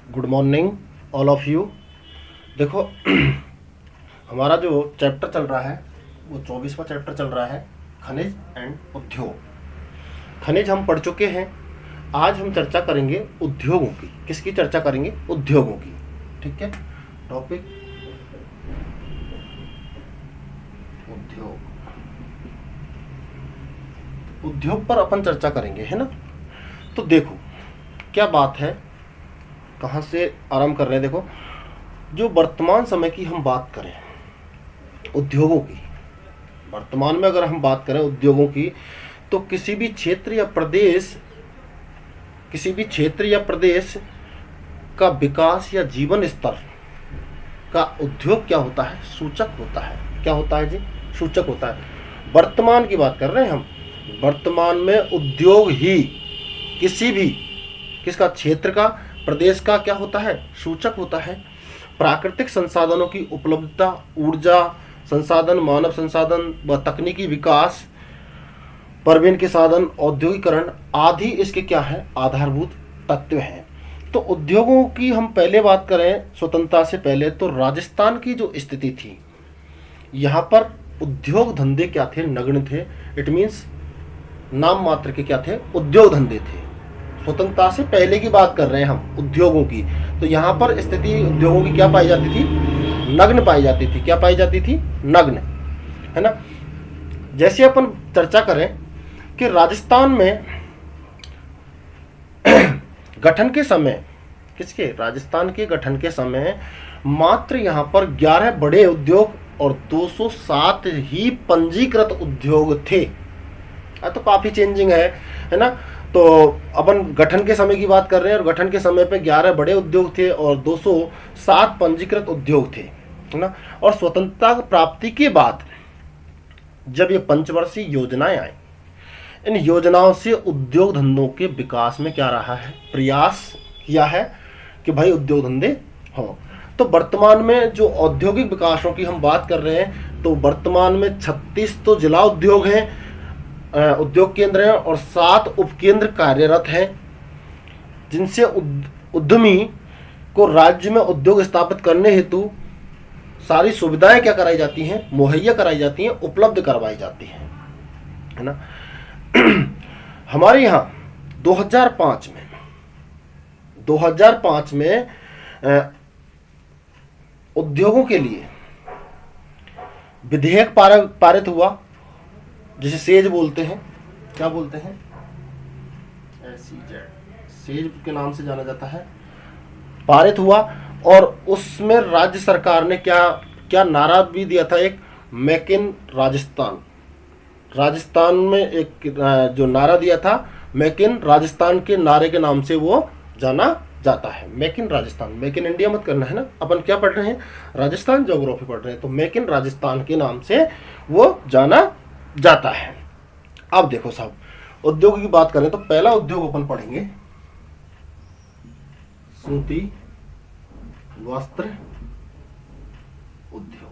Good morning all of you. देखो हमारा जो चैप्टर चल रहा है वो 24वां चैप्टर चल रहा है, खनिज एंड उद्योग। खनिज हम पढ़ चुके हैं। आज हम चर्चा करेंगे उद्योगों की। किसकी चर्चा करेंगे? उद्योगों की। ठीक है, टॉपिक उद्योग। उद्योग पर अपन चर्चा करेंगे, है ना। तो देखो क्या बात है, कहाँ से आरंभ कर रहे हैं। देखो, जो वर्तमान समय की हम बात करें उद्योगों की, वर्तमान में अगर हम बात करें उद्योगों की, तो किसी भी क्षेत्र या प्रदेश का विकास या जीवन स्तर का उद्योग क्या होता है? सूचक होता है। क्या होता है जी? सूचक होता है। वर्तमान की बात कर रहे हैं हम। वर्तमान में उद्योग ही किसी भी किसका, क्षेत्र का, प्रदेश का क्या होता है? सूचक होता है। प्राकृतिक संसाधनों की उपलब्धता, ऊर्जा संसाधन, मानव संसाधन व तकनीकी विकास, परिवहन के साधन, औद्योगिकरण आदि इसके क्या है? आधारभूत तत्व हैं। तो उद्योगों की हम पहले बात करें स्वतंत्रता से पहले, तो राजस्थान की जो स्थिति थी, यहाँ पर उद्योग धंधे क्या थे? नगण्य थे। इट मीन्स नाम मात्र के क्या थे? उद्योग धंधे थे। स्वतंत्रता से पहले की बात कर रहे हैं हम उद्योगों की। तो यहाँ पर स्थिति उद्योगों की क्या पाई जाती थी? नग्न पाई जाती थी। क्या पाई जाती थी? नग्न, है ना। जैसे अपन चर्चा करें कि राजस्थान में गठन के समय, किसके? राजस्थान के गठन के समय मात्र यहाँ पर 11 बड़े उद्योग और 207 ही पंजीकृत उद्योग थे। तो काफी चेंजिंग है ना। तो अपन गठन के समय की बात कर रहे हैं, और गठन के समय पे 11 बड़े उद्योग थे और 207 पंजीकृत उद्योग थे, है ना। और स्वतंत्रता प्राप्ति के बाद जब ये पंचवर्षीय योजनाएं आई, इन योजनाओं से उद्योग धंधों के विकास में क्या रहा है? प्रयास किया है कि भाई उद्योग धंधे हों। तो वर्तमान में जो औद्योगिक विकासों की हम बात कर रहे हैं, तो वर्तमान में 36 तो जिला उद्योग हैं, उद्योग केंद्र हैं, और 7 उपकेंद्र कार्यरत हैं, जिनसे उद्यमी को राज्य में उद्योग स्थापित करने हेतु सारी सुविधाएं क्या कराई जाती हैं? मुहैया कराई जाती हैं, उपलब्ध करवाई जाती हैं, है ना। हमारे यहाँ 2005 में उद्योगों के लिए विधेयक पारित हुआ, जिसे सेज बोलते हैं। क्या बोलते हैं? सेज के नाम से जाना जाता है। पारित हुआ, और उसमें राज्य सरकार ने क्या नारा भी दिया था? एक मेक इन राजस्थान। राजस्थान में एक जो नारा दिया था, मेक इन राजस्थान के नारे के नाम से वो जाना जाता है। Make in Rajasthan, make in India मत करना, है ना। अपन क्या पढ़ रहे हैं? राजस्थान ज्योग्राफी पढ़ रहे हैं। तो मेक इन राजस्थान के नाम से वो जाना जाता है। अब देखो साहब, उद्योग की बात करें तो पहला उद्योग अपन पढ़ेंगे सूती वस्त्र उद्योग।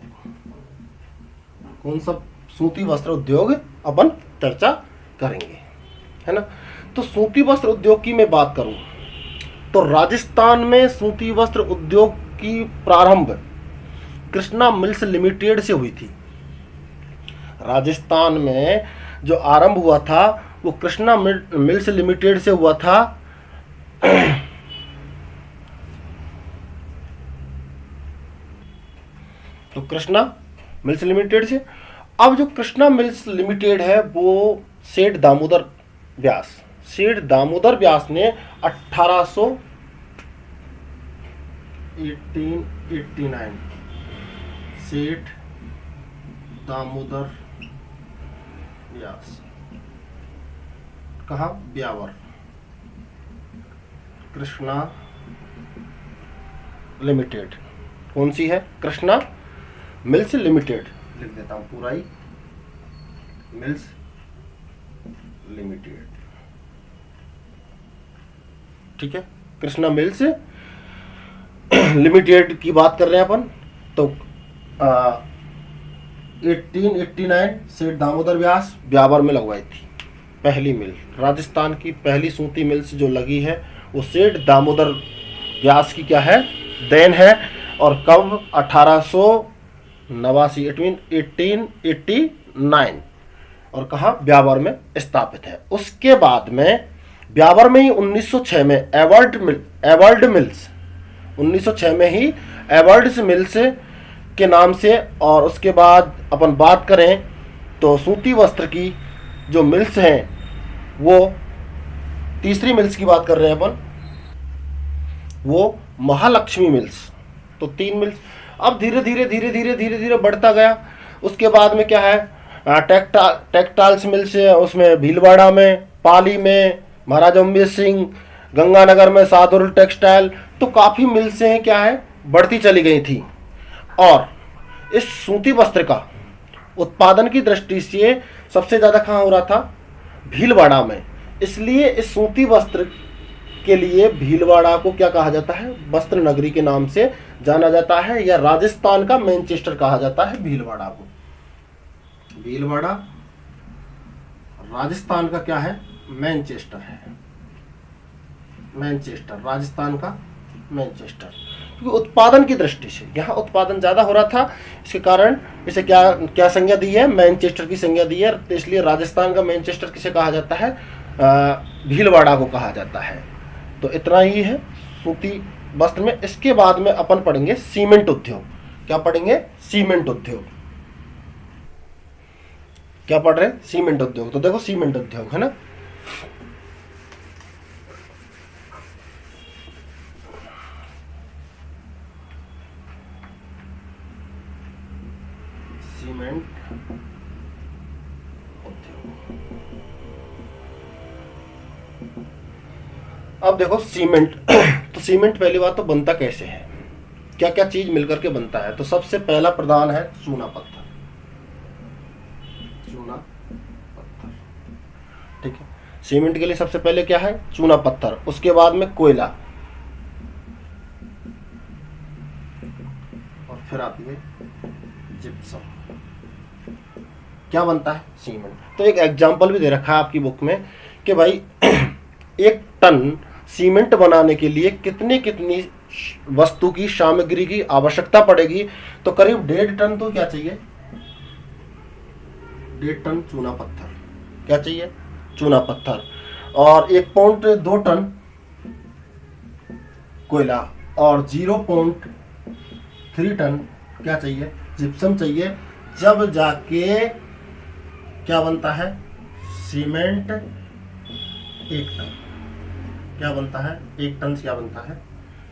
कौन सा? सूती वस्त्र उद्योग अपन चर्चा करेंगे, है ना। तो सूती वस्त्र उद्योग की मैं बात करूं तो राजस्थान में सूती वस्त्र उद्योग की प्रारंभ कृष्णा मिल्स लिमिटेड से हुई थी। राजस्थान में जो आरंभ हुआ था वो कृष्णा मिल्स लिमिटेड से हुआ था। तो कृष्णा मिल्स लिमिटेड से। अब जो कृष्णा मिल्स लिमिटेड है वो सेठ दामोदर व्यास ने 1889 सेठ दामोदर व्यास, कहाँ? ब्यावर। कृष्णा लिमिटेड कौन सी है? Krishna mills limited. लिख देता हूं पूरा ही, मिल्स लिमिटेड। ठीक है, कृष्णा मिल्स लिमिटेड की बात कर रहे हैं अपन। तो 1889 सेठ दामोदर व्यास ब्यावर में लगवाई थी पहली मिल। राजस्थान की पहली सूती मिल्स जो लगी है वो सेठ दामोदर व्यास की क्या है, देन है। और कब, 1889, इट मीन 1889, और कहाँ, ब्यावर में स्थापित है। उसके बाद में ब्यावर में ही 1906 में एवर्ड मिल्स, 1906 में ही एवर्ड्स मिल्स के नाम से। और उसके बाद अपन बात करें तो सूती वस्त्र की जो मिल्स हैं, वो तीसरी मिल्स की बात कर रहे हैं अपन, वो महालक्ष्मी मिल्स। तो 3 मिल्स। अब धीरे धीरे धीरे धीरे धीरे धीरे बढ़ता गया। उसके बाद में क्या है, टेक्सटाइल्स मिल्स है, उसमें भीलवाड़ा में, पाली में, महाराजा अम्बेद सिंह, गंगानगर में सादुल टेक्सटाइल। तो काफ़ी मिल्सें क्या है, बढ़ती चली गई थी। और इस सूती वस्त्र का उत्पादन की दृष्टि से सबसे ज़्यादा कहाँ हो रहा था, भीलवाड़ा में। इसलिए इस सूती वस्त्र के लिए भीलवाड़ा को क्या कहा जाता है, वस्त्र नगरी के नाम से जाना जाता है, या राजस्थान का मैनचेस्टर कहा जाता है भीलवाड़ा को। भीलवाड़ा राजस्थान का क्या है, मैनचेस्टर है। मैनचेस्टर राजस्थान का मैनचेस्टर, क्योंकि उत्पादन की दृष्टि से यहाँ उत्पादन ज़्यादा हो रहा था। इसके कारण इसे क्या क्या संज्ञा दी है, मैनचेस्टर की संज्ञा दी है। तो इसलिए राजस्थान का मैनचेस्टर किसे कहा जाता है, भीलवाड़ा को कहा जाता है। तो इतना ही है सूती वस्त्र में। इसके बाद में अपन पढ़ेंगे सीमेंट उद्योग। क्या पढ़ेंगे, सीमेंट उद्योग। क्या पढ़ रहे हैं, सीमेंट उद्योग। तो देखो सीमेंट उद्योग है ना, सीमेंट उद्योग। अब देखो सीमेंट तो सीमेंट पहली बात तो बनता कैसे है, क्या क्या चीज मिलकर के बनता है। तो सबसे पहला प्रधान है चूना पत्थर। चूना पत्थर, ठीक है। सीमेंट के लिए सबसे पहले क्या है, चूना पत्थर। उसके बाद में कोयला, और फिर आती है जिप्सम। क्या बनता है, सीमेंट। तो एक एग्जांपल भी दे रखा है आपकी बुक में कि भाई 1 टन सीमेंट बनाने के लिए कितनी कितनी वस्तु की, सामग्री की आवश्यकता पड़ेगी। तो करीब 1.5 टन तो क्या चाहिए, 1.5 टन चूना पत्थर। क्या चाहिए, चूना पत्थर। और 1.2 टन कोयला, और 0.3 टन क्या चाहिए, जिप्सम चाहिए। जब जाके क्या बनता है, सीमेंट 1 टन। क्या बनता है, 1 टन से क्या बनता है,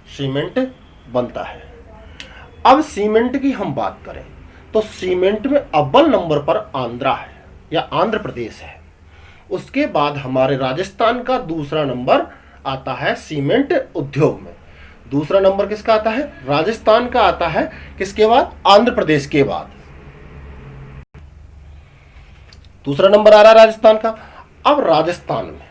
सीमेंट बनता है। अब सीमेंट की हम बात करें तो सीमेंट में अव्वल नंबर पर आंध्रा है या आंध्र प्रदेश है। उसके बाद हमारे राजस्थान का दूसरा नंबर आता है सीमेंट उद्योग में। दूसरा नंबर किसका आता है, राजस्थान का आता है। किसके बाद, आंध्र प्रदेश के बाद दूसरा नंबर आ रहा है राजस्थान का। अब राजस्थान में,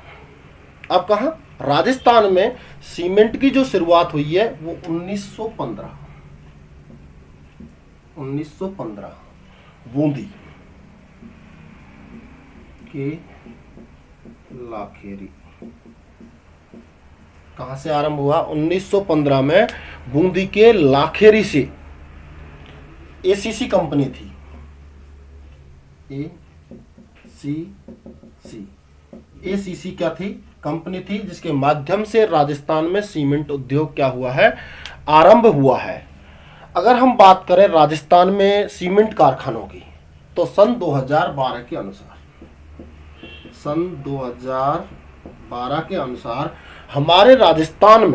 अब कहां, राजस्थान में सीमेंट की जो शुरुआत हुई है वो 1915 बूंदी के लाखेरी। कहां से आरंभ हुआ, 1915 में बूंदी के लाखेरी से। एसीसी कंपनी थी, एसीसी क्या थी, कंपनी थी, जिसके माध्यम से राजस्थान में सीमेंट उद्योग क्या हुआ है, आरंभ हुआ है। अगर हम बात करें राजस्थान में सीमेंट कारखानों की, तो सन 2012 के अनुसार, सन 2012 के अनुसार हमारे राजस्थान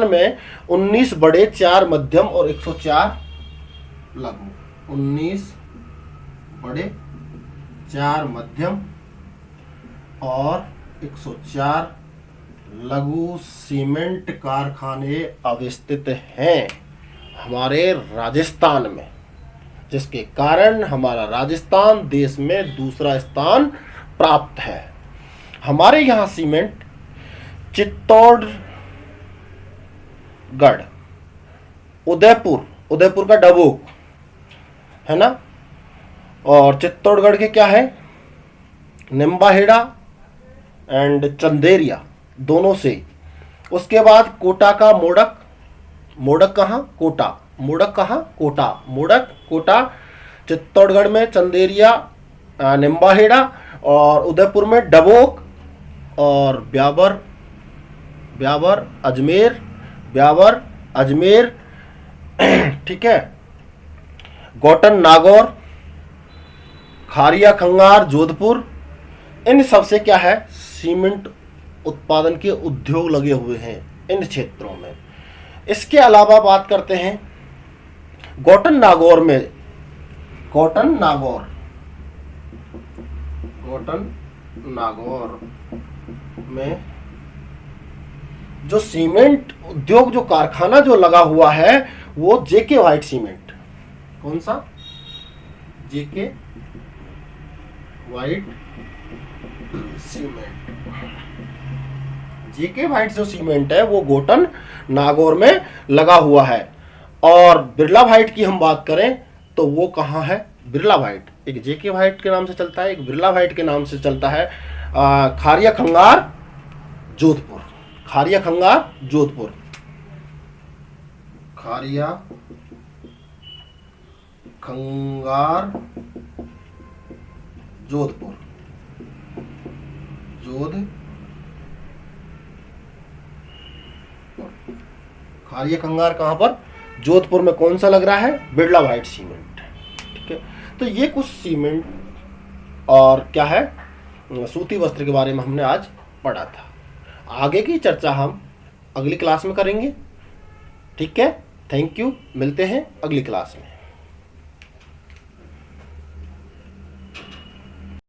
में 19 बड़े, 4 मध्यम और 104 लघु। 19 बड़े, 4 मध्यम और 104 लघु सीमेंट कारखाने अवस्थित हैं हमारे राजस्थान में, जिसके कारण हमारा राजस्थान देश में दूसरा स्थान प्राप्त है। हमारे यहाँ सीमेंट चित्तौड़गढ़, उदयपुर का डबोक है ना, और चित्तौड़गढ़ के क्या है, निम्बाहेड़ा एंड चंदेरिया, दोनों से उसके बाद कोटा का मोड़क, मोड़क कहाँ, कोटा, मोड़क कहाँ, कोटा, मोड़क कोटा, चित्तौड़गढ़ में चंदेरिया, निम्बाहेड़ा, और उदयपुर में डबोक, और ब्यावर, ब्यावर अजमेर, ब्यावर अजमेर, ठीक है, गौटन नागौर, खारिया खंगार जोधपुर। इन सब से क्या है, सीमेंट उत्पादन के उद्योग लगे हुए हैं इन क्षेत्रों में। इसके अलावा बात करते हैं गौटन नागौर में, गौटन नागौर, गौटन नागौर में जो सीमेंट उद्योग, जो कारखाना जो लगा हुआ है वो जेके व्हाइट सीमेंट, कौन सा, जेके व्हाइट सीमेंट, जेके व्हाइट जो सीमेंट है वो गोटन नागौर में लगा हुआ है। और बिरला व्हाइट की हम बात करें तो वो कहाँ है, बिरला व्हाइट एक जेके व्हाइट के नाम से चलता है, एक बिरला व्हाइट के नाम से चलता है, खारिया खंगार जोधपुर, खारिया खंगार जोधपुर, खारिया खंगार जोधपुर, खारिया खंगार कहाँ पर, जोधपुर में। कौन सा लग रहा है, बिरला व्हाइट सीमेंट, ठीक है। तो ये कुछ सीमेंट और क्या है, सूती वस्त्र के बारे में हमने आज पढ़ा था। आगे की चर्चा हम अगली क्लास में करेंगे, ठीक है। थैंक यू, मिलते हैं अगली क्लास में।